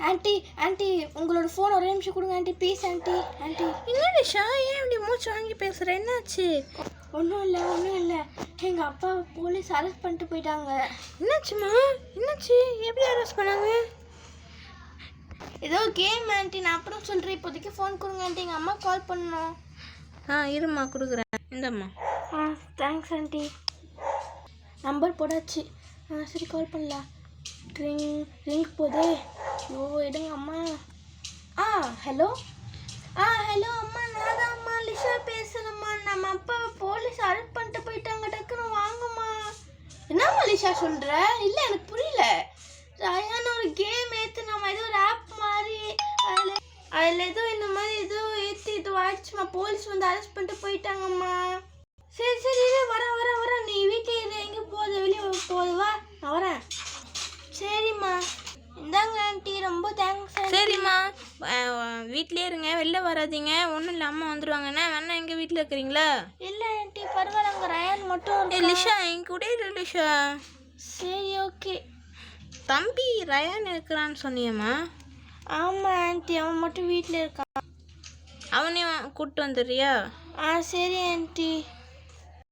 Aunty aunty உங்களோட phone ஒரே நிமிஷம் கொடுங்க ஆண்டி ப்ளீஸ் ஆண்டி ஆண்டி. என்ன நிஷா, ஏன் இப்படி மூச்சு வாங்கி பேசுகிற? என்னாச்சு? ஒன்றும் இல்லை எங்கள் அப்பா போலீஸ் அரெஸ்ட் பண்ணிட்டு போயிட்டாங்க. என்னாச்சுமா? என்னாச்சு? எப்படி அரெஸ்ட் பண்ணாங்க? ஏதோ கேம் ஆண்டி, நான் அப்புறம் சொல்கிறேன், இப்போதைக்கு ஃபோன் கொடுங்க ஆண்டி, எங்கள் அம்மா கால் பண்ணணும். இருமா கொடுக்குறேன், இந்தம்மா. Thanks aunty. நம்பர் போடாச்சு. சரி கால் பண்ணலாம். ரிங் போதே. ஓ எடுங்க அம்மா. ஹலோ ஹலோ அம்மா, நான் தான் அம்மா லிஷா பேசுகிறேம்மா. நம்ம அப்பா போலீஸ் அரெஸ்ட் பண்ணிட்டு போயிட்டாங்க, டக்குன்னு வாங்கம்மா. என்னம்மா லிஷா சொல்கிற? இல்லை எனக்கு புரியல. ரயான் ஒரு கேம் ஏற்று நம்ம ஏதோ ஒரு ஆப் மாதிரி அதில் ஏதோ இந்த மாதிரி ஏதோ ஏற்றி இது ஆயிடுச்சுமா, போலீஸ் வந்து அரெஸ்ட் பண்ணிட்டு போயிட்டாங்கம்மா. சரி சரி வரேன், நீ வீட்டில் இரு, எங்கே போகுது, வெளியே போகுது, வா நான் வரேன். சரிம்மா, இந்தாங்க ஆண்டி, ரொம்ப தேங்க்ஸ். சரிம்மா, வீட்டிலே இருங்க, வெளில வராதீங்க. ஒன்றும் இல்லை, அம்மா வந்துடுவாங்கண்ணே. வேணா எங்கள் வீட்டில் இருக்கிறீங்களா? இல்லை ஆண்டி பரவாயில்ல, அங்கே ரயான் மட்டும். லிஷா என் கூட இரு லிஷா. சரி ஓகே. தம்பி ரயான் இருக்கிறான்னு சொன்னியம்மா? ஆமாம் ஆண்டி, அவன் மட்டும் வீட்டில் இருக்கான். அவனையும் கூப்பிட்டு வந்துடுறியா? சரி ஆண்டி.